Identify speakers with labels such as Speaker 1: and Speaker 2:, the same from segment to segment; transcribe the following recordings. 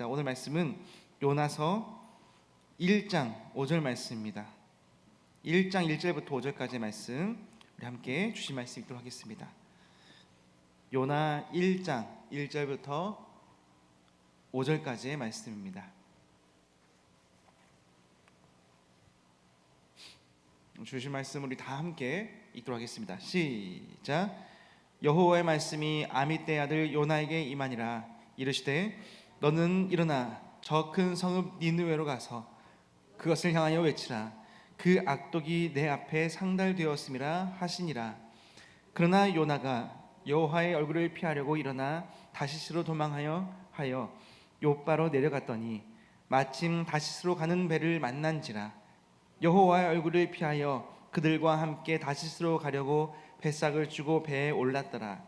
Speaker 1: 오늘 말씀은 요나서 1장 5절 말씀입니다. 1장 1절부터 5절까지의 말씀 우리 함께 주신 말씀 읽도록 하겠습니다. 요나 1장 1절부터 5절까지의 말씀입니다. 주신 말씀 우리 다 함께 읽도록 하겠습니다. 시작. 여호와의 말씀이 아미떼의 아들 요나에게 임하니라. 이르시되 너는 일어나 저 큰 성읍 니느웨로 가서 그것을 향하여 외치라. 그 악독이 내 앞에 상달되었음이라 하시니라. 그러나 요나가 여호와의 얼굴을 피하려고 일어나 다시스로 도망하여 요바로 내려갔더니 마침 다시스로 가는 배를 만난지라. 여호와의 얼굴을 피하여 그들과 함께 다시스로 가려고 뱃삭을 주고 배에 올랐더라.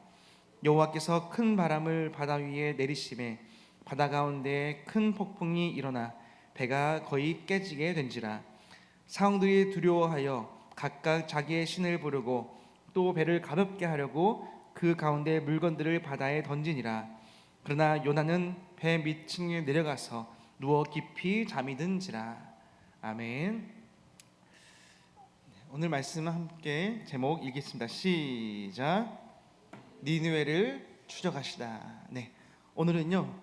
Speaker 1: 여호와께서 큰 바람을 바다 위에 내리시매 바다 가운데에 큰 폭풍이 일어나 배가 거의 깨지게 된지라. 사형들이 두려워하여 각각 자기의 신을 부르고 또 배를 가볍게 하려고 그 가운데 물건들을 바다에 던지니라. 그러나 요나는 배 밑층에 내려가서 누워 깊이 잠이 든지라. 아멘. 오늘 말씀은 함께 제목 읽겠습니다. 시작. 니느웨를 추적하시다. 네, 오늘은요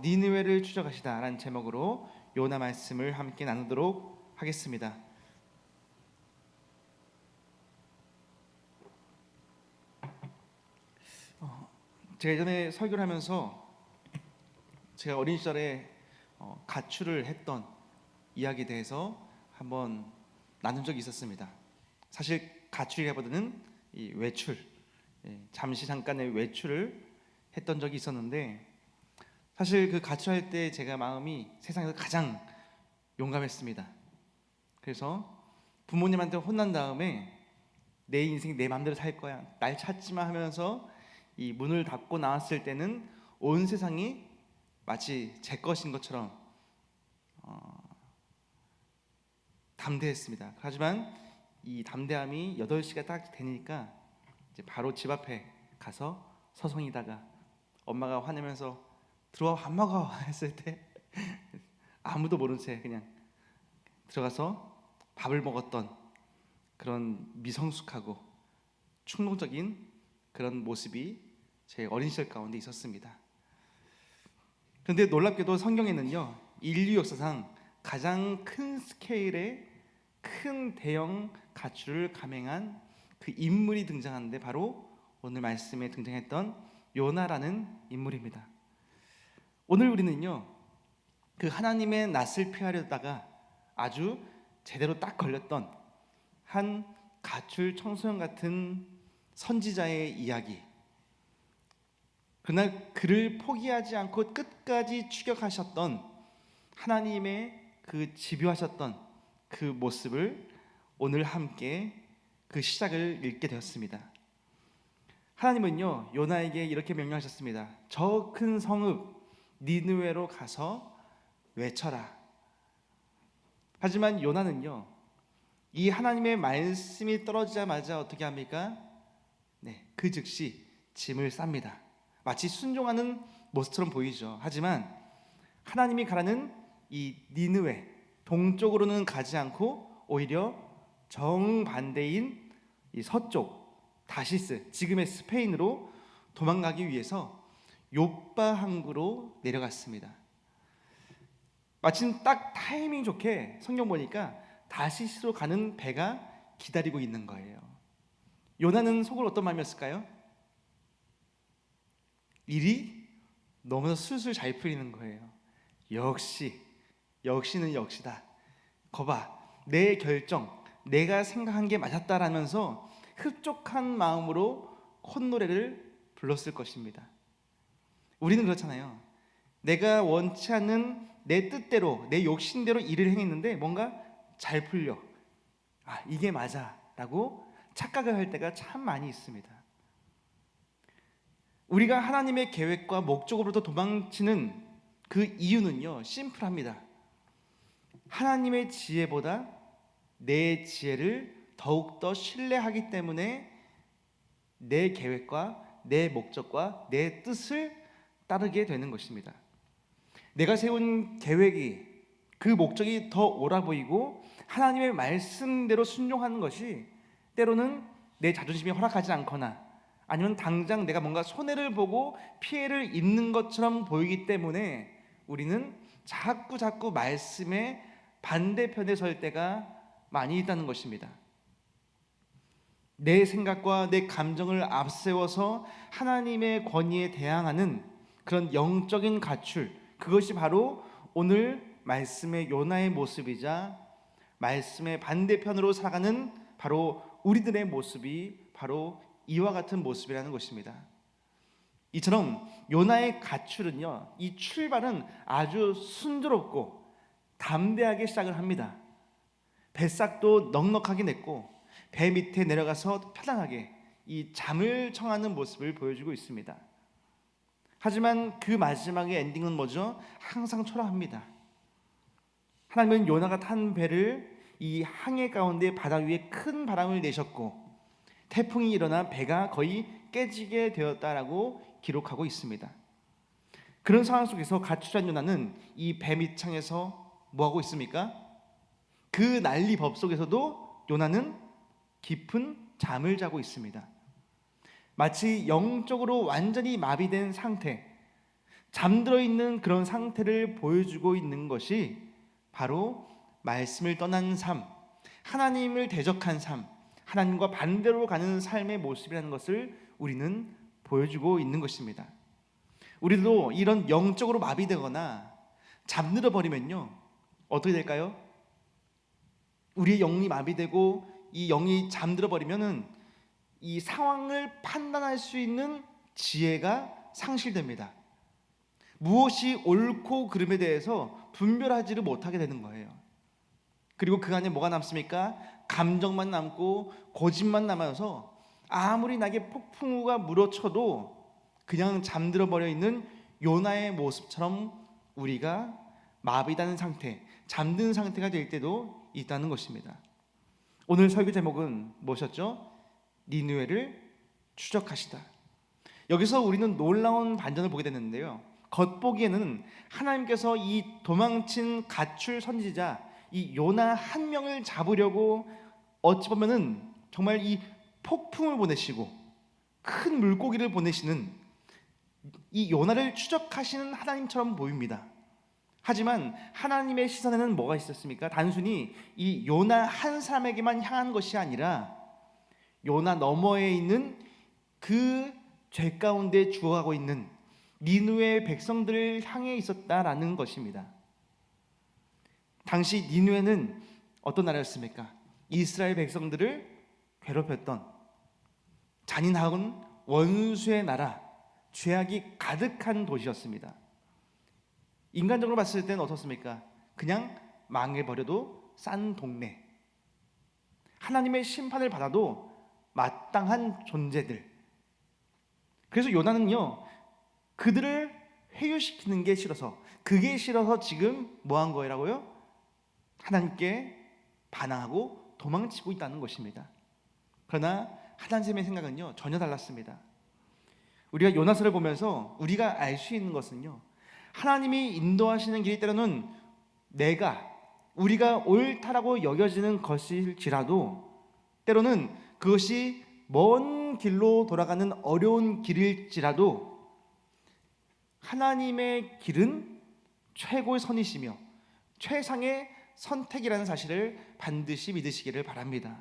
Speaker 1: 니느웨를 추적하시다 라는 제목으로 요나 말씀을 함께 나누도록 하겠습니다. 제가 예전에 설교를 하면서 제가 어린 시절에 가출을 했던 이야기에 대해서 한번 나눈 적이 있었습니다. 사실 가출이라기보다는 이 외출, 잠깐의 외출을 했던 적이 있었는데, 사실 그 가출할 때 제가 마음이 세상에서 가장 용감했습니다. 그래서 부모님한테 혼난 다음에 내 인생 내 마음대로 살 거야, 날 찾지 마 하면서 이 문을 닫고 나왔을 때는 온 세상이 마치 제 것인 것처럼 담대했습니다. 하지만 이 담대함이 8시가 딱 되니까 이제 바로 집 앞에 가서 서성이다가 엄마가 화내면서 들어와 밥 먹어 했을 때 아무도 모른 채 그냥 들어가서 밥을 먹었던 그런 미성숙하고 충동적인 그런 모습이 제 어린 시절 가운데 있었습니다. 그런데 놀랍게도 성경에는요, 인류 역사상 가장 큰 스케일의 큰 대형 가출을 감행한 그 인물이 등장하는데 바로 오늘 말씀에 등장했던 요나라는 인물입니다. 오늘 우리는요, 그 하나님의 낯을 피하려다가 아주 제대로 딱 걸렸던 한 가출 청소년 같은 선지자의 이야기, 그러나 그를 포기하지 않고 끝까지 추격하셨던 하나님의 그 집요하셨던 그 모습을 오늘 함께 그 시작을 읽게 되었습니다. 하나님은요, 요나에게 이렇게 명령하셨습니다. 저 큰 성읍 니느웨로 가서 외쳐라. 하지만 요나는요, 이 하나님의 말씀이 떨어지자마자 어떻게 합니까? 네, 그 즉시 짐을 쌉니다. 마치 순종하는 모습처럼 보이죠. 하지만 하나님이 가라는 이 니느웨 동쪽으로는 가지 않고 오히려 정반대인 이 서쪽 다시스, 지금의 스페인으로 도망가기 위해서 요바 항구로 내려갔습니다. 마침 딱 타이밍 좋게 성경 보니까 다시스로 가는 배가 기다리고 있는 거예요. 요나는 속으로 어떤 마음이었을까요? 일이 너무나 술술 잘 풀리는 거예요. 역시는 역시다. 거봐, 내 결정, 내가 생각한 게 맞았다라면서 흡족한 마음으로 콧노래를 불렀을 것입니다. 우리는 그렇잖아요. 내가 원치 않는 내 뜻대로, 내 욕심대로 일을 행했는데 뭔가 잘 풀려, 이게 맞아 라고 착각을 할 때가 참 많이 있습니다. 우리가 하나님의 계획과 목적으로부터 도망치는 그 이유는요, 심플합니다. 하나님의 지혜보다 내 지혜를 더욱더 신뢰하기 때문에 내 계획과 내 목적과 내 뜻을 따르게 되는 것입니다. 내가 세운 계획이, 그 목적이 더 옳아 보이고 하나님의 말씀대로 순종하는 것이 때로는 내 자존심이 허락하지 않거나 아니면 당장 내가 뭔가 손해를 보고 피해를 입는 것처럼 보이기 때문에 우리는 자꾸 말씀의 반대편에 설 때가 많이 있다는 것입니다. 내 생각과 내 감정을 앞세워서 하나님의 권위에 대항하는 그런 영적인 가출, 그것이 바로 오늘 말씀의 요나의 모습이자 말씀의 반대편으로 살아가는 바로 우리들의 모습이 바로 이와 같은 모습이라는 것입니다. 이처럼 요나의 가출은요, 이 출발은 아주 순조롭고 담대하게 시작을 합니다. 뱃삭도 넉넉하게 냈고 배 밑에 내려가서 편안하게 이 잠을 청하는 모습을 보여주고 있습니다. 하지만 그 마지막의 엔딩은 뭐죠? 항상 초라합니다. 하나님은 요나가 탄 배를 이 항해 가운데 바다 위에 큰 바람을 내셨고 태풍이 일어나 배가 거의 깨지게 되었다라고 기록하고 있습니다. 그런 상황 속에서 가출한 요나는 이 배 밑창에서 뭐하고 있습니까? 그 난리 법 속에서도 요나는 깊은 잠을 자고 있습니다. 마치 영적으로 완전히 마비된 상태, 잠들어 있는 그런 상태를 보여주고 있는 것이 바로 말씀을 떠난 삶, 하나님을 대적한 삶, 하나님과 반대로 가는 삶의 모습이라는 것을 우리는 보여주고 있는 것입니다. 우리도 이런 영적으로 마비되거나 잠들어 버리면요, 어떻게 될까요? 우리의 영이 마비되고 이 영이 잠들어 버리면은 이 상황을 판단할 수 있는 지혜가 상실됩니다. 무엇이 옳고 그름에 대해서 분별하지를 못하게 되는 거예요. 그리고 그 안에 뭐가 남습니까? 감정만 남고 고집만 남아서 아무리 나에게 폭풍우가 물어쳐도 그냥 잠들어 버려 있는 요나의 모습처럼 우리가 마비되는 상태, 잠든 상태가 될 때도 있다는 것입니다. 오늘 설교 제목은 무엇이었죠? 니느웨를 추적하시다. 여기서 우리는 놀라운 반전을 보게 됐는데요, 겉보기에는 하나님께서 이 도망친 가출 선지자 이 요나 한 명을 잡으려고 어찌 보면은 정말 이 폭풍을 보내시고 큰 물고기를 보내시는 이 요나를 추적하시는 하나님처럼 보입니다. 하지만 하나님의 시선에는 뭐가 있었습니까? 단순히 이 요나 한 사람에게만 향한 것이 아니라 요나 너머에 있는 그 죄 가운데 죽어가고 있는 니느웨 백성들을 향해 있었다라는 것입니다. 당시 니느웨는 어떤 나라였습니까? 이스라엘 백성들을 괴롭혔던 잔인한 원수의 나라, 죄악이 가득한 도시였습니다. 인간적으로 봤을 때는 어떻습니까? 그냥 망해버려도 싼 동네, 하나님의 심판을 받아도 마땅한 존재들. 그래서 요나는요, 그들을 회유시키는 게 싫어서, 그게 싫어서 지금 뭐 한 거라고요? 하나님께 반항하고 도망치고 있다는 것입니다. 그러나 하나님의 생각은요, 전혀 달랐습니다. 우리가 요나서를 보면서 우리가 알 수 있는 것은요, 하나님이 인도하시는 길이 때로는 우리가 옳다라고 여겨지는 것일지라도 때로는 그것이 먼 길로 돌아가는 어려운 길일지라도 하나님의 길은 최고의 선이시며 최상의 선택이라는 사실을 반드시 믿으시기를 바랍니다.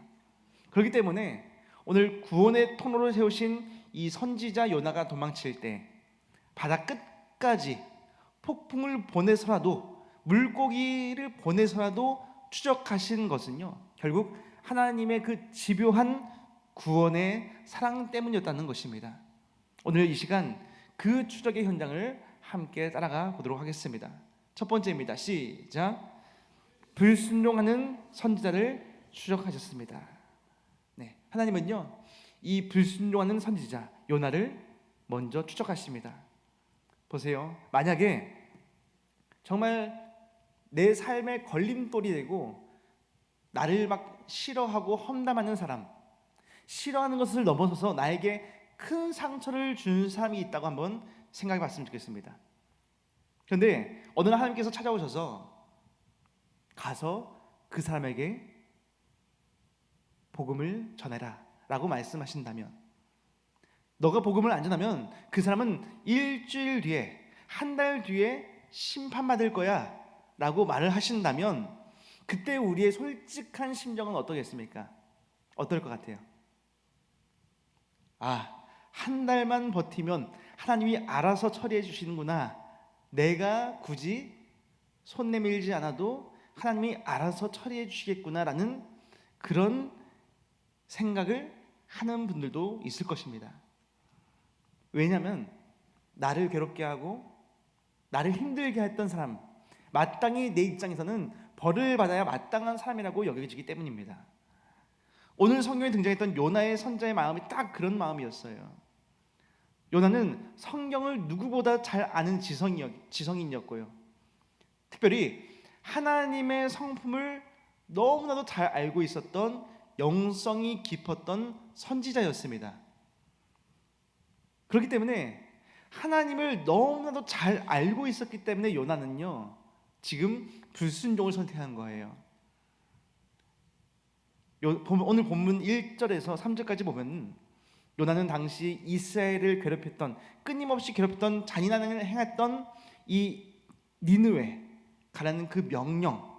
Speaker 1: 그렇기 때문에 오늘 구원의 통로를 세우신 이 선지자 요나가 도망칠 때 바다 끝까지 폭풍을 보내서라도, 물고기를 보내서라도 추적하신 것은요, 결국 하나님의 그 집요한 구원의 사랑 때문이었다는 것입니다. 오늘 이 시간 그 추적의 현장을 함께 따라가 보도록 하겠습니다. 첫 번째입니다. 시작. 불순종하는 선지자를 추적하셨습니다. 네, 하나님은요, 이 불순종하는 선지자 요나를 먼저 추적하십니다. 보세요. 만약에 정말 내 삶의 걸림돌이 되고 나를 막 싫어하고 험담하는 사람, 싫어하는 것을 넘어서서 나에게 큰 상처를 준 사람이 있다고 한번 생각해 봤으면 좋겠습니다. 그런데 어느 날 하나님께서 찾아오셔서 가서 그 사람에게 복음을 전해라 라고 말씀하신다면, 너가 복음을 안 전하면 그 사람은 일주일 뒤에, 한 달 뒤에 심판받을 거야 라고 말을 하신다면, 그때 우리의 솔직한 심정은 어떠겠습니까? 어떨 것 같아요? 한 달만 버티면 하나님이 알아서 처리해 주시는구나, 내가 굳이 손 내밀지 않아도 하나님이 알아서 처리해 주시겠구나라는 그런 생각을 하는 분들도 있을 것입니다. 왜냐하면 나를 괴롭게 하고 나를 힘들게 했던 사람, 마땅히 내 입장에서는 벌을 받아야 마땅한 사람이라고 여겨지기 때문입니다. 오늘 성경에 등장했던 요나의 선자의 마음이 딱 그런 마음이었어요. 요나는 성경을 누구보다 잘 아는 지성인이었고요, 특별히 하나님의 성품을 너무나도 잘 알고 있었던 영성이 깊었던 선지자였습니다. 그렇기 때문에 하나님을 너무나도 잘 알고 있었기 때문에 요나는요, 지금 불순종을 선택한 거예요. 오늘 본문 1절에서 3절까지 보면 요나는 당시 이스라엘을 괴롭혔던, 끊임없이 괴롭혔던, 잔인한 행했던 이 니느웨 가라는 그 명령,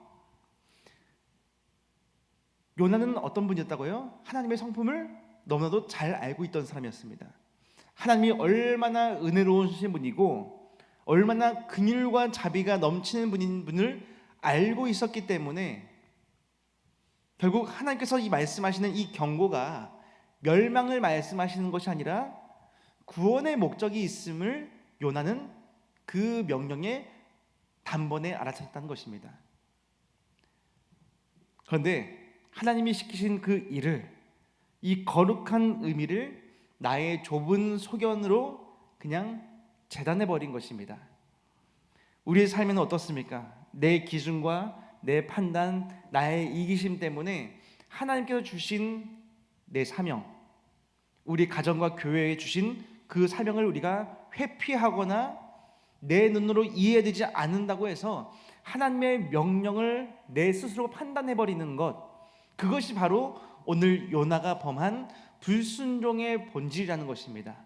Speaker 1: 요나는 어떤 분이었다고요? 하나님의 성품을 너무나도 잘 알고 있던 사람이었습니다. 하나님이 얼마나 은혜로우신 분이고 얼마나 긍휼과 자비가 넘치는 분인 분을 알고 있었기 때문에 결국 하나님께서 이 말씀하시는 이 경고가 멸망을 말씀하시는 것이 아니라 구원의 목적이 있음을 요나는 그 명령에 단번에 알아챘다는 것입니다. 그런데 하나님이 시키신 그 일을, 이 거룩한 의미를 나의 좁은 소견으로 그냥 재단해버린 것입니다. 우리의 삶에는 어떻습니까? 내 기준과 내 판단, 나의 이기심 때문에 하나님께서 주신 내 사명, 우리 가정과 교회에 주신 그 사명을 우리가 회피하거나 내 눈으로 이해되지 않는다고 해서 하나님의 명령을 내 스스로 판단해버리는 것, 그것이 바로 오늘 요나가 범한 불순종의 본질이라는 것입니다.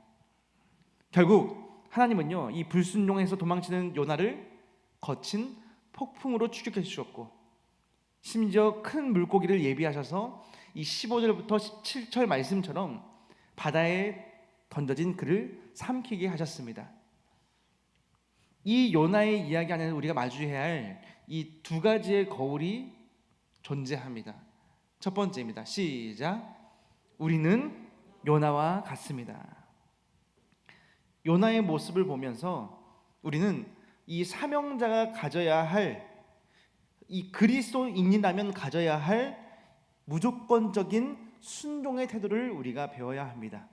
Speaker 1: 결국 하나님은요, 이 불순종에서 도망치는 요나를 거친 폭풍으로 추격해 주셨고, 심지어 큰 물고기를 예비하셔서 이 15절부터 17절 말씀처럼 바다에 던져진 그를 삼키게 하셨습니다. 이 요나의 이야기 안에서 우리가 마주해야 할 이 두 가지의 거울이 존재합니다. 첫 번째입니다. 시작. 우리는 요나와 같습니다. 요나의 모습을 보면서 우리는 이 사명자가 가져야 할, 이 그리스도인이라면 가져야 할 무조건적인 순종의 태도를 우리가 배워야 합니다.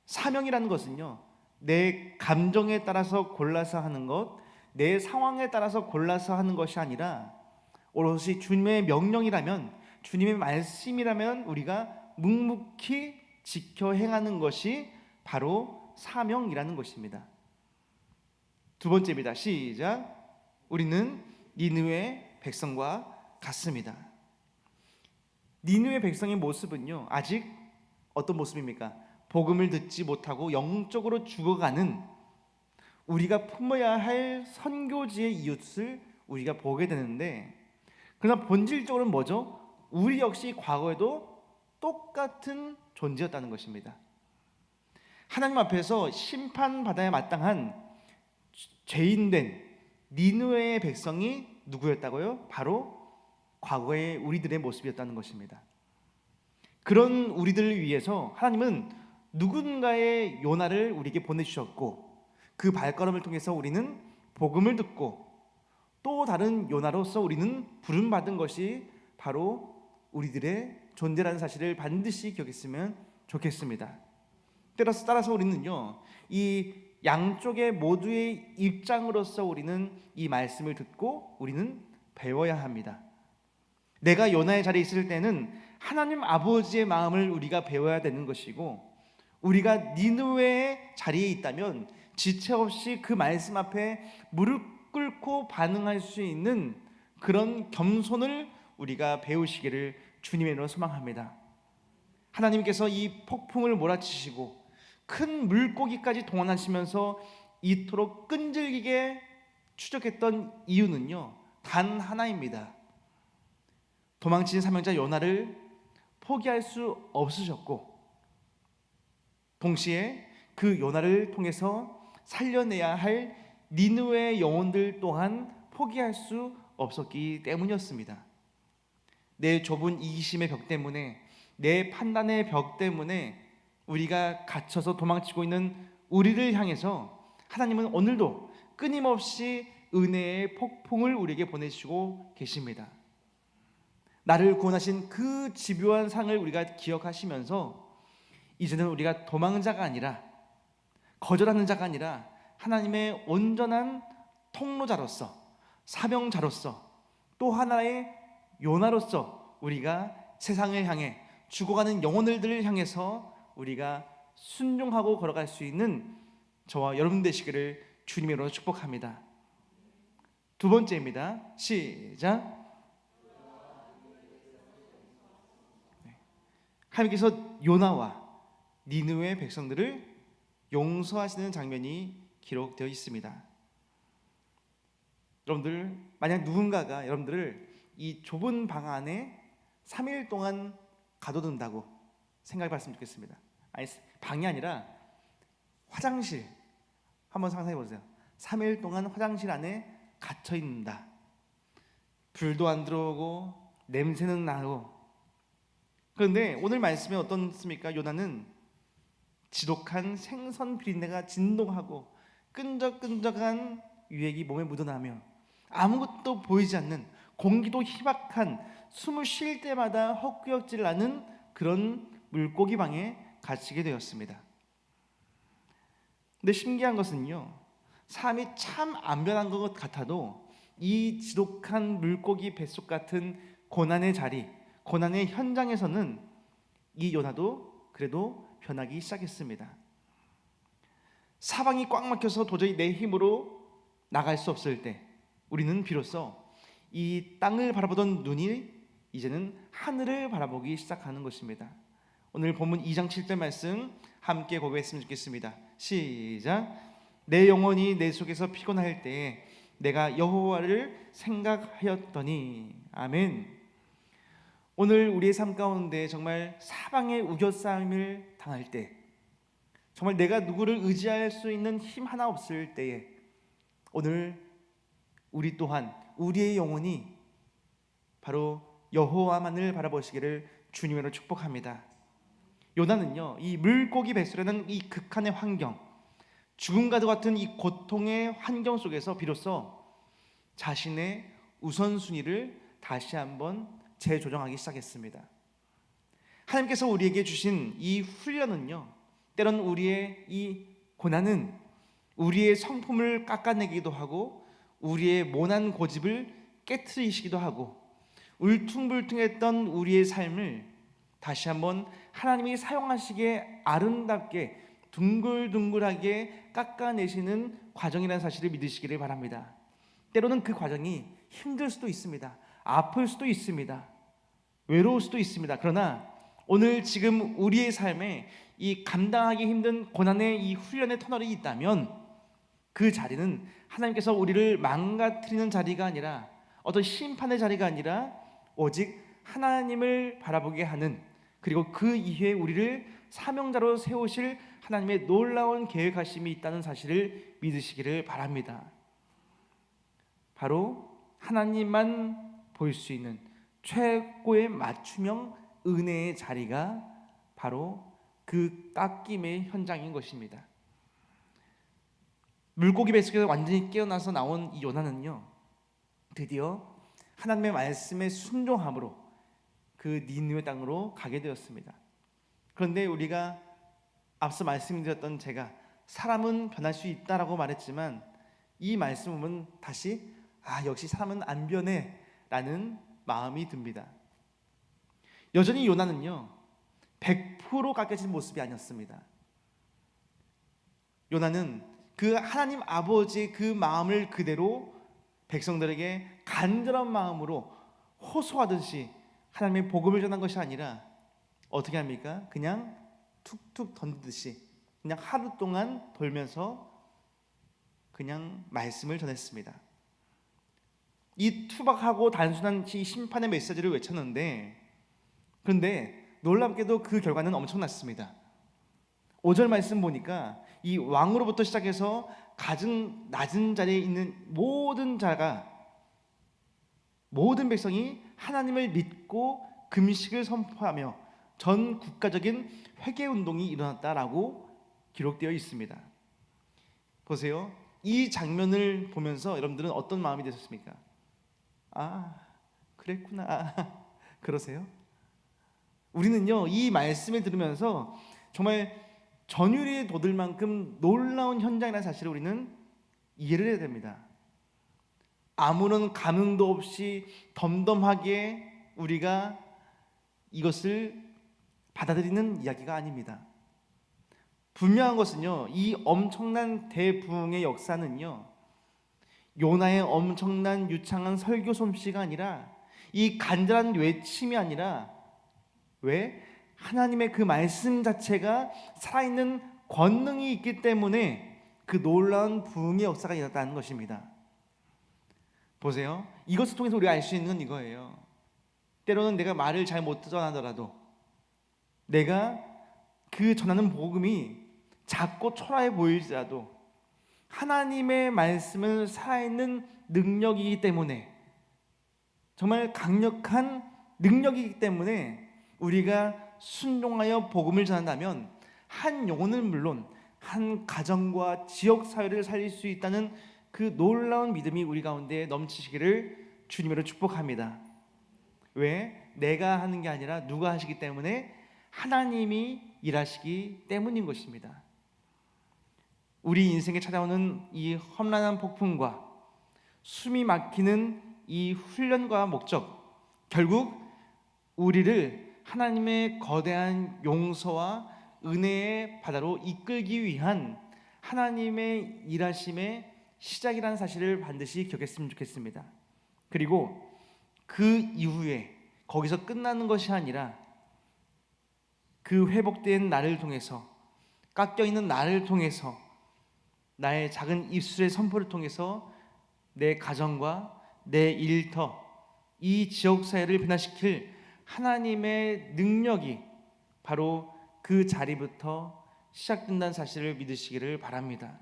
Speaker 1: 사명이라는 것은요, 내 감정에 따라서 골라서 하는 것, 내 상황에 따라서 골라서 하는 것이 아니라 오롯이 주님의 명령이라면, 주님의 말씀이라면 우리가 묵묵히 지켜 행하는 것이 바로 사명이라는 것입니다. 두 번째입니다. 시작. 우리는 니느웨 백성과 같습니다. 니느웨 백성의 모습은요, 아직 어떤 모습입니까? 복음을 듣지 못하고 영적으로 죽어가는, 우리가 품어야 할 선교지의 이웃을 우리가 보게 되는데, 그러나 본질적으로는 뭐죠? 우리 역시 과거에도 똑같은 존재였다는 것입니다. 하나님 앞에서 심판받아야 마땅한 죄인된 니느웨의 백성이 누구였다고요? 바로 과거의 우리들의 모습이었다는 것입니다. 그런 우리들을 위해서 하나님은 누군가의 요나를 우리에게 보내주셨고, 그 발걸음을 통해서 우리는 복음을 듣고 또 다른 요나로서 우리는 부름받은 것이 바로 우리들의 존재라는 사실을 반드시 기억했으면 좋겠습니다. 따라서 우리는요, 이 양쪽의 모두의 입장으로서 우리는 이 말씀을 듣고 우리는 배워야 합니다. 내가 요나의 자리에 있을 때는 하나님 아버지의 마음을 우리가 배워야 되는 것이고, 우리가 니느웨의 자리에 있다면 지체 없이 그 말씀 앞에 무릎 꿇고 반응할 수 있는 그런 겸손을 우리가 배우시기를 주님의 이름으로 소망합니다. 하나님께서 이 폭풍을 몰아치시고 큰 물고기까지 동원하시면서 이토록 끈질기게 추적했던 이유는요, 단 하나입니다. 도망친 사명자 요나를 포기할 수 없으셨고, 동시에 그 요나를 통해서 살려내야 할 니느웨의 영혼들 또한 포기할 수 없었기 때문이었습니다. 내 좁은 이기심의 벽 때문에, 내 판단의 벽 때문에 우리가 갇혀서 도망치고 있는 우리를 향해서 하나님은 오늘도 끊임없이 은혜의 폭풍을 우리에게 보내시고 계십니다. 나를 구원하신 그 집요한 상을 우리가 기억하시면서 이제는 우리가 도망자가 아니라, 거절하는 자가 아니라 하나님의 온전한 통로자로서, 사명자로서, 또 하나의 요나로서 우리가 세상을 향해, 죽어가는 영혼들을 향해서 우리가 순종하고 걸어갈 수 있는 저와 여러분 되시기를 주님의 이름으로 축복합니다. 두 번째입니다. 시작. 하나님께서 요나와 니느웨 백성들을 용서하시는 장면이 기록되어 있습니다. 여러분들, 만약 누군가가 여러분들을 이 좁은 방 안에 3일 동안 가둬둔다고 생각해 봤으면 좋겠습니다. 아니, 방이 아니라 화장실 한번 상상해 보세요. 3일 동안 화장실 안에 갇혀 있는다. 불도 안 들어오고 냄새는 나고. 그런데 오늘 말씀에 어떻습니까? 요나는 지독한 생선 비린내가 진동하고 끈적끈적한 유액이 몸에 묻어나며 아무것도 보이지 않는, 공기도 희박한, 숨을 쉴 때마다 헛구역질 나는 그런 물고기 방에 갇히게 되었습니다. 근데 신기한 것은요, 삶이 참 안 변한 것 같아도 이 지독한 물고기 뱃속 같은 고난의 자리, 고난의 현장에서는 이 요나도 그래도 변하기 시작했습니다. 사방이 꽉 막혀서 도저히 내 힘으로 나갈 수 없을 때 우리는 비로소 이 땅을 바라보던 눈이 이제는 하늘을 바라보기 시작하는 것입니다. 오늘 본문 2장 7절 말씀 함께 고백했으면 좋겠습니다. 시작. 내 영혼이 내 속에서 피곤할 때에 내가 여호와를 생각하였더니. 아멘. 오늘 우리의 삶 가운데 정말 사방의 우겨싸임을 당할 때, 정말 내가 누구를 의지할 수 있는 힘 하나 없을 때에 오늘 우리 또한 우리의 영혼이 바로 여호와만을 바라보시기를 주님으로 축복합니다. 요나는요, 이 물고기 뱃속이라는 이 극한의 환경, 죽음과도 같은 이 고통의 환경 속에서 비로소 자신의 우선순위를 다시 한번 재조정하기 시작했습니다. 하나님께서 우리에게 주신 이 훈련은요, 때론 우리의 이 고난은 우리의 성품을 깎아내기도 하고 우리의 모난 고집을 깨트리시기도 하고 울퉁불퉁했던 우리의 삶을 다시 한번 하나님이 사용하시기에 아름답게 둥글둥글하게 깎아내시는 과정이라는 사실을 믿으시기를 바랍니다. 때로는 그 과정이 힘들 수도 있습니다. 아플 수도 있습니다. 외로울 수도 있습니다. 그러나 오늘 지금 우리의 삶에 이 감당하기 힘든 고난의 이 훈련의 터널이 있다면 그 자리는 하나님께서 우리를 망가뜨리는 자리가 아니라, 어떤 심판의 자리가 아니라 오직 하나님을 바라보게 하는, 그리고 그 이후에 우리를 사명자로 세우실 하나님의 놀라운 계획하심이 있다는 사실을 믿으시기를 바랍니다. 바로 하나님만 볼 수 있는 최고의 맞춤형 은혜의 자리가 바로 그 깎임의 현장인 것입니다. 물고기 뱃속에서 완전히 깨어나서 나온 이 요나는요, 드디어 하나님의 말씀에 순종함으로 그 니느웨 땅으로 가게 되었습니다. 그런데 우리가 앞서 말씀드렸던 제가 사람은 변할 수 있다라고 말했지만 이 말씀은 다시 역시 사람은 안 변해 라는 마음이 듭니다. 여전히 요나는요 100% 깎여진 모습이 아니었습니다. 요나는 그 하나님 아버지의 그 마음을 그대로 백성들에게 간절한 마음으로 호소하듯이 하나님의 복음을 전한 것이 아니라 어떻게 합니까? 그냥 툭툭 던지듯이 그냥 하루 동안 돌면서 그냥 말씀을 전했습니다. 이 투박하고 단순한 이 심판의 메시지를 외쳤는데, 그런데 놀랍게도 그 결과는 엄청났습니다. 5절 말씀 보니까 이 왕으로부터 시작해서 가장 낮은 자리에 있는 모든 백성이 하나님을 믿고 금식을 선포하며 전 국가적인 회개 운동이 일어났다라고 기록되어 있습니다. 보세요. 이 장면을 보면서 여러분들은 어떤 마음이 되셨습니까? 아, 그랬구나. 그러세요? 우리는요, 이 말씀을 들으면서 정말 전율이 돋을 만큼 놀라운 현장이라는 사실을 우리는 이해를 해야 됩니다. 아무런 감흥도 없이 덤덤하게 우리가 이것을 받아들이는 이야기가 아닙니다. 분명한 것은요, 이 엄청난 대부흥의 역사는요, 요나의 엄청난 유창한 설교 솜씨가 아니라, 이 간절한 외침이 아니라, 왜? 하나님의 그 말씀 자체가 살아있는 권능이 있기 때문에 그 놀라운 부흥의 역사가 일어났다는 것입니다. 보세요. 이것을 통해서 우리가 알 수 있는 건 이거예요. 때로는 내가 말을 잘 못 전하더라도 내가 그 전하는 복음이 작고 초라해 보일지라도 하나님의 말씀은 살아있는 능력이기 때문에, 정말 강력한 능력이기 때문에 우리가 순종하여 복음을 전한다면 한 영혼은 물론 한 가정과 지역 사회를 살릴 수 있다는 그 놀라운 믿음이 우리 가운데 넘치시기를 주님으로 축복합니다. 왜? 내가 하는 게 아니라 누가 하시기 때문에? 하나님이 일하시기 때문인 것입니다. 우리 인생에 찾아오는 이 험난한 폭풍과 숨이 막히는 이 훈련과 목적, 결국 우리를 하나님의 거대한 용서와 은혜의 바다로 이끌기 위한 하나님의 일하심의 시작이라는 사실을 반드시 기억했으면 좋겠습니다. 그리고 그 이후에 거기서 끝나는 것이 아니라 그 회복된 나를 통해서, 깎여있는 나를 통해서, 나의 작은 입술의 선포를 통해서 내 가정과 내 일터, 이 지역사회를 변화시킬 하나님의 능력이 바로 그 자리부터 시작된다는 사실을 믿으시기를 바랍니다.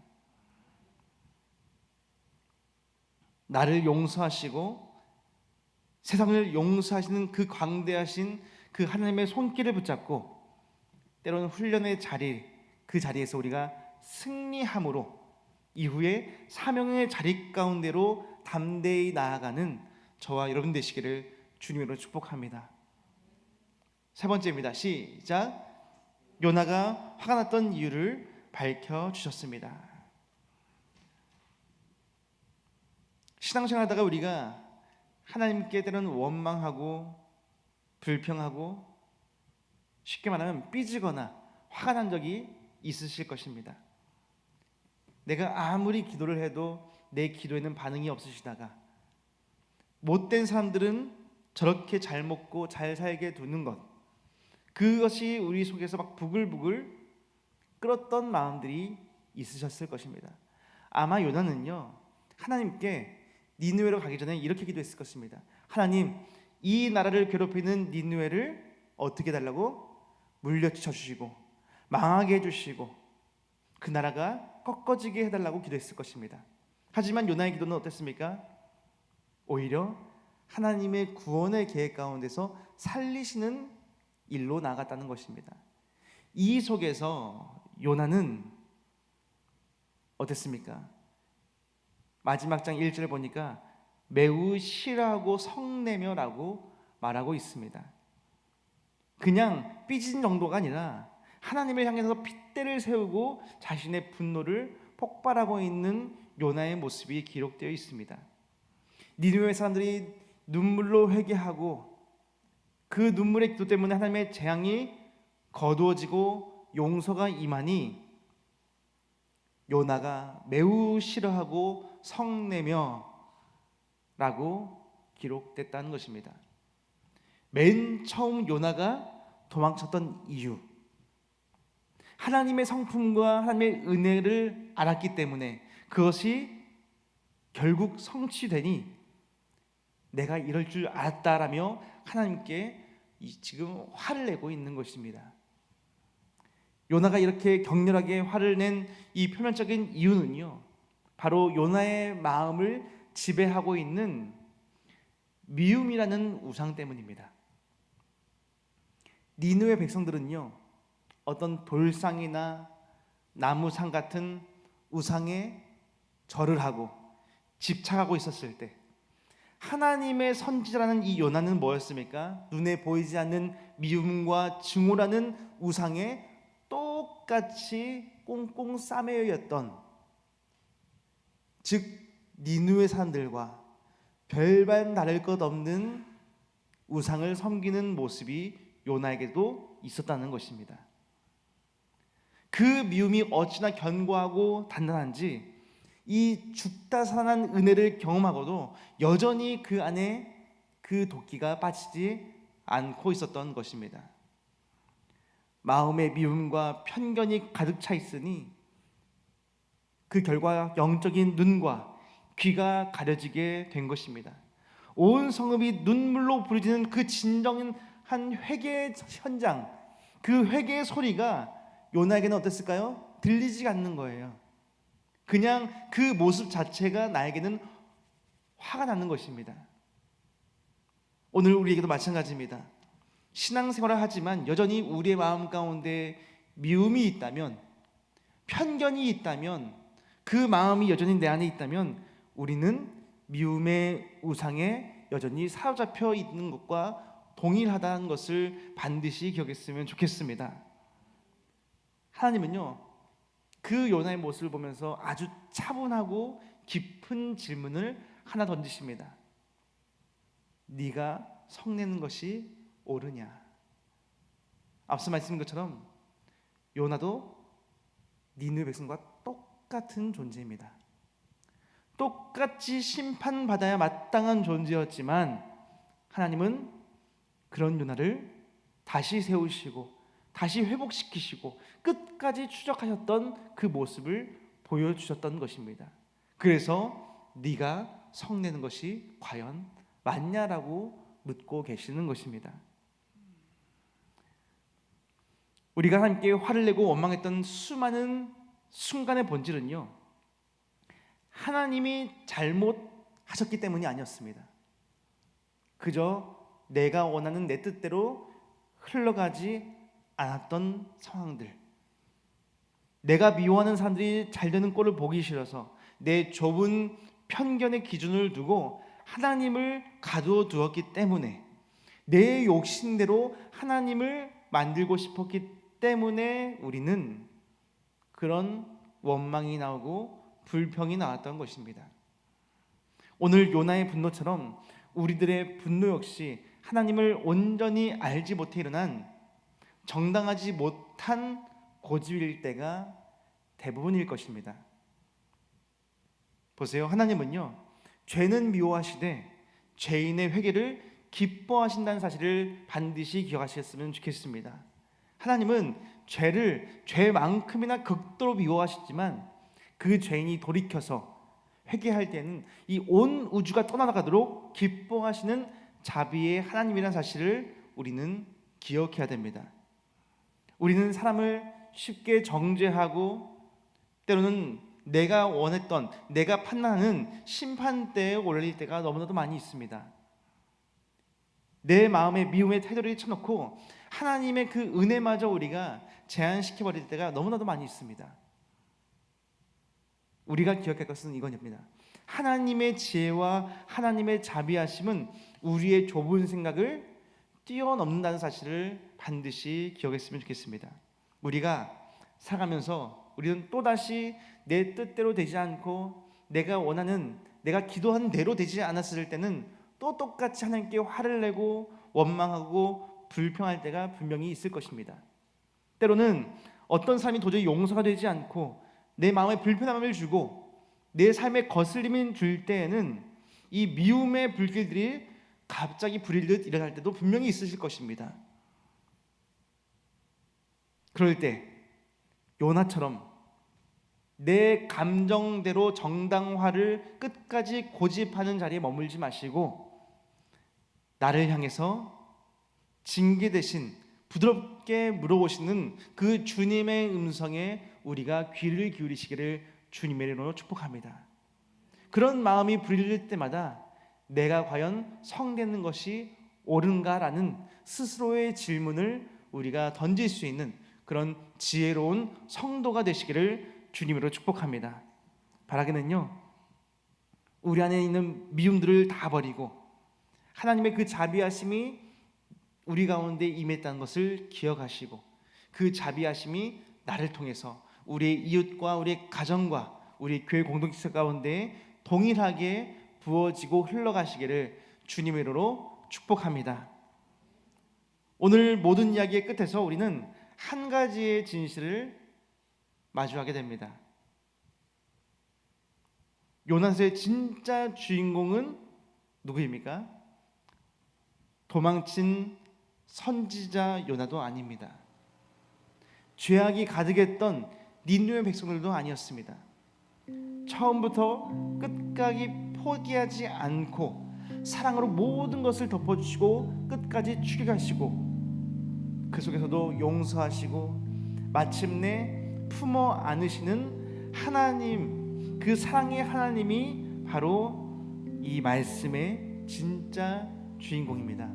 Speaker 1: 나를 용서하시고 세상을 용서하시는 그 광대하신 그 하나님의 손길을 붙잡고 때로는 훈련의 자리, 그 자리에서 우리가 승리함으로 이후에 사명의 자리 가운데로 담대히 나아가는 저와 여러분 되시기를 주님으로 축복합니다. 세 번째입니다. 시작. 요나가 화가 났던 이유를 밝혀주셨습니다. 신앙생활하다가 우리가 하나님께 때로는 원망하고 불평하고 쉽게 말하면 삐지거나 화가 난 적이 있으실 것입니다. 내가 아무리 기도를 해도 내 기도에는 반응이 없으시다가 못된 사람들은 저렇게 잘 먹고 잘 살게 두는 것, 그것이 우리 속에서 막 부글부글 끓었던 마음들이 있으셨을 것입니다. 아마 요나는요, 하나님께 니느웨로 가기 전에 이렇게 기도했을 것입니다. 하나님, 이 나라를 괴롭히는 니느웨를 어떻게 해달라고? 물려쳐 주시고 망하게 해주시고 그 나라가 꺾어지게 해달라고 기도했을 것입니다. 하지만 요나의 기도는 어땠습니까? 오히려 하나님의 구원의 계획 가운데서 살리시는 일로 나아갔다는 것입니다. 이 속에서 요나는 어땠습니까? 마지막 장 1절을 보니까 매우 싫어하고 성내며라고 말하고 있습니다. 그냥 삐진 정도가 아니라 하나님을 향해서 핏대를 세우고 자신의 분노를 폭발하고 있는 요나의 모습이 기록되어 있습니다. 니느웨 사람들이 눈물로 회개하고 그 눈물의 기도 때문에 하나님의 재앙이 거두어지고 용서가 임하니 요나가 매우 싫어하고 성내며 라고 기록됐다는 것입니다. 맨 처음 요나가 도망쳤던 이유, 하나님의 성품과 하나님의 은혜를 알았기 때문에 그것이 결국 성취되니 내가 이럴 줄 알았다라며 하나님께 지금 화를 내고 있는 것입니다. 요나가 이렇게 격렬하게 화를 낸 이 표면적인 이유는요, 바로 요나의 마음을 지배하고 있는 미움이라는 우상 때문입니다. 니느웨 백성들은요, 어떤 돌상이나 나무상 같은 우상에 절을 하고 집착하고 있었을 때 하나님의 선지자라는 이 요나는 뭐였습니까? 눈에 보이지 않는 미움과 증오라는 우상에 똑같이 꽁꽁 싸매였던, 즉 니느웨 사람들과 별반 다를 것 없는 우상을 섬기는 모습이 요나에게도 있었다는 것입니다. 그 미움이 어찌나 견고하고 단단한지 이 죽다 살아난 은혜를 경험하고도 여전히 그 안에 그 도끼가 빠지지 않고 있었던 것입니다. 마음의 미움과 편견이 가득 차 있으니 그 결과 영적인 눈과 귀가 가려지게 된 것입니다. 온 성읍이 눈물로 부르짖는 그 진정한 회개의 현장, 그 회개의 소리가 요나에게는 어땠을까요? 들리지 않는 거예요. 그냥 그 모습 자체가 나에게는 화가 나는 것입니다. 오늘 우리에게도 마찬가지입니다. 신앙생활을 하지만 여전히 우리의 마음 가운데 미움이 있다면, 편견이 있다면, 그 마음이 여전히 내 안에 있다면 우리는 미움의 우상에 여전히 사로잡혀 있는 것과 동일하다는 것을 반드시 기억했으면 좋겠습니다. 하나님은요, 그 요나의 모습을 보면서 아주 차분하고 깊은 질문을 하나 던지십니다. 네가 성내는 것이 옳으냐? 앞서 말씀드린 것처럼 요나도 니느웨 백성과 똑같은 존재입니다. 똑같이 심판받아야 마땅한 존재였지만 하나님은 그런 요나를 다시 세우시고 다시 회복시키시고 끝까지 추적하셨던 그 모습을 보여주셨던 것입니다. 그래서 네가 성내는 것이 과연 맞냐라고 묻고 계시는 것입니다. 우리가 함께 화를 내고 원망했던 수많은 순간의 본질은요, 하나님이 잘못하셨기 때문이 아니었습니다. 그저 내가 원하는 내 뜻대로 흘러가지 않았던 상황들, 내가 미워하는 사람들이 잘 되는 꼴을 보기 싫어서 내 좁은 편견의 기준을 두고 하나님을 가두어 두었기 때문에, 내 욕심대로 하나님을 만들고 싶었기 때문에 우리는 그런 원망이 나오고 불평이 나왔던 것입니다. 오늘 요나의 분노처럼 우리들의 분노 역시 하나님을 온전히 알지 못해 일어난 정당하지 못한 고집일 때가 대부분일 것입니다. 보세요. 하나님은요, 죄는 미워하시되 죄인의 회개를 기뻐하신다는 사실을 반드시 기억하셨으면 좋겠습니다. 하나님은 죄를 죄만큼이나 극도로 미워하시지만 그 죄인이 돌이켜서 회개할 때는 이 온 우주가 떠나가도록 기뻐하시는 자비의 하나님이라는 사실을 우리는 기억해야 됩니다. 우리는 사람을 쉽게 정죄하고 때로는 내가 원했던, 내가 판단하는 심판대에 올릴 때가 너무나도 많이 있습니다. 내 마음의 미움의 태도를 쳐놓고 하나님의 그 은혜마저 우리가 제한시켜버릴 때가 너무나도 많이 있습니다. 우리가 기억할 것은 이겁니다. 하나님의 지혜와 하나님의 자비하심은 우리의 좁은 생각을 뛰어넘는다는 사실을 반드시 기억했으면 좋겠습니다. 우리가 살아가면서 우리는 또다시 내 뜻대로 되지 않고 내가 원하는, 내가 기도한 대로 되지 않았을 때는 또 똑같이 하나님께 화를 내고 원망하고 불평할 때가 분명히 있을 것입니다. 때로는 어떤 사람이 도저히 용서가 되지 않고 내 마음에 불편함을 주고 내 삶에 거슬림을 줄 때에는 이 미움의 불길들이 갑자기 불일듯 일어날 때도 분명히 있으실 것입니다. 그럴 때 요나처럼 내 감정대로 정당화를 끝까지 고집하는 자리에 머물지 마시고 나를 향해서 징계 대신 부드럽게 물어보시는 그 주님의 음성에 우리가 귀를 기울이시기를 주님의 이름으로 축복합니다. 그런 마음이 부릴 때마다 내가 과연 성되는 것이 옳은가라는 스스로의 질문을 우리가 던질 수 있는 그런 지혜로운 성도가 되시기를 주님으로 축복합니다. 바라기는요, 우리 안에 있는 미움들을 다 버리고 하나님의 그 자비하심이 우리 가운데 임했다는 것을 기억하시고 그 자비하심이 나를 통해서 우리의 이웃과 우리의 가정과 우리 교회 공동체 가운데 동일하게 부어지고 흘러가시기를 주님의 이름으로 축복합니다. 오늘 모든 이야기의 끝에서 우리는 한 가지의 진실을 마주하게 됩니다. 요나서의 진짜 주인공은 누구입니까? 도망친 선지자 요나도 아닙니다. 죄악이 가득했던 니느웨 백성들도 아니었습니다. 처음부터 끝까지 포기하지 않고 사랑으로 모든 것을 덮어주시고 끝까지 추격하시고 그 속에서도 용서하시고 마침내 품어 안으시는 하나님, 그 사랑의 하나님이 바로 이 말씀의 진짜 주인공입니다.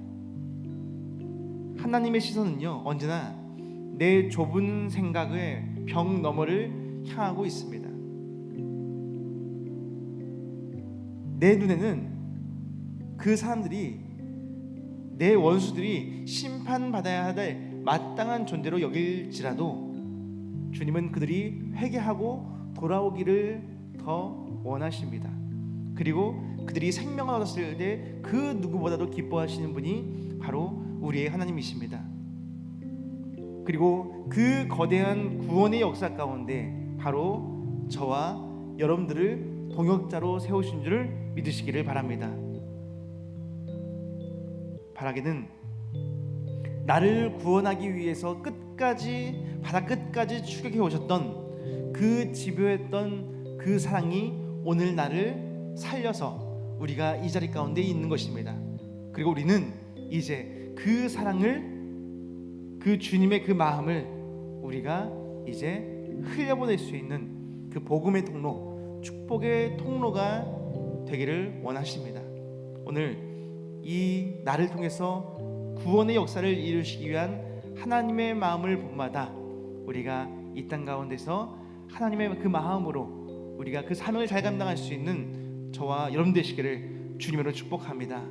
Speaker 1: 하나님의 시선은요, 언제나 내 좁은 생각의 벽 너머를 향하고 있습니다. 내 눈에는 그 사람들이, 내 원수들이 심판받아야 할 마땅한 존재로 여길지라도 주님은 그들이 회개하고 돌아오기를 더 원하십니다. 그리고 그들이 생명을 얻었을 때 그 누구보다도 기뻐하시는 분이 바로 우리의 하나님이십니다. 그리고 그 거대한 구원의 역사 가운데 바로 저와 여러분들을 동역자로 세우신 줄을 믿으시기를 바랍니다. 바라기는 나를 구원하기 위해서 끝까지 바다 끝까지 추격해 오셨던 그 집요했던 그 사랑이 오늘 나를 살려서 우리가 이 자리 가운데 있는 것입니다. 그리고 우리는 이제 그 사랑을, 그 주님의 그 마음을 우리가 이제 흘려보낼 수 있는 그 복음의 통로, 축복의 통로가 되기를 원하십니다. 오늘 이 나를 통해서 구원의 역사를 이루시기 위한 하나님의 마음을 본마다 우리가 이 땅 가운데서 하나님의 그 마음으로 우리가 그 사명을 잘 감당할 수 있는 저와 여러분 되시기를 주님으로 축복합니다.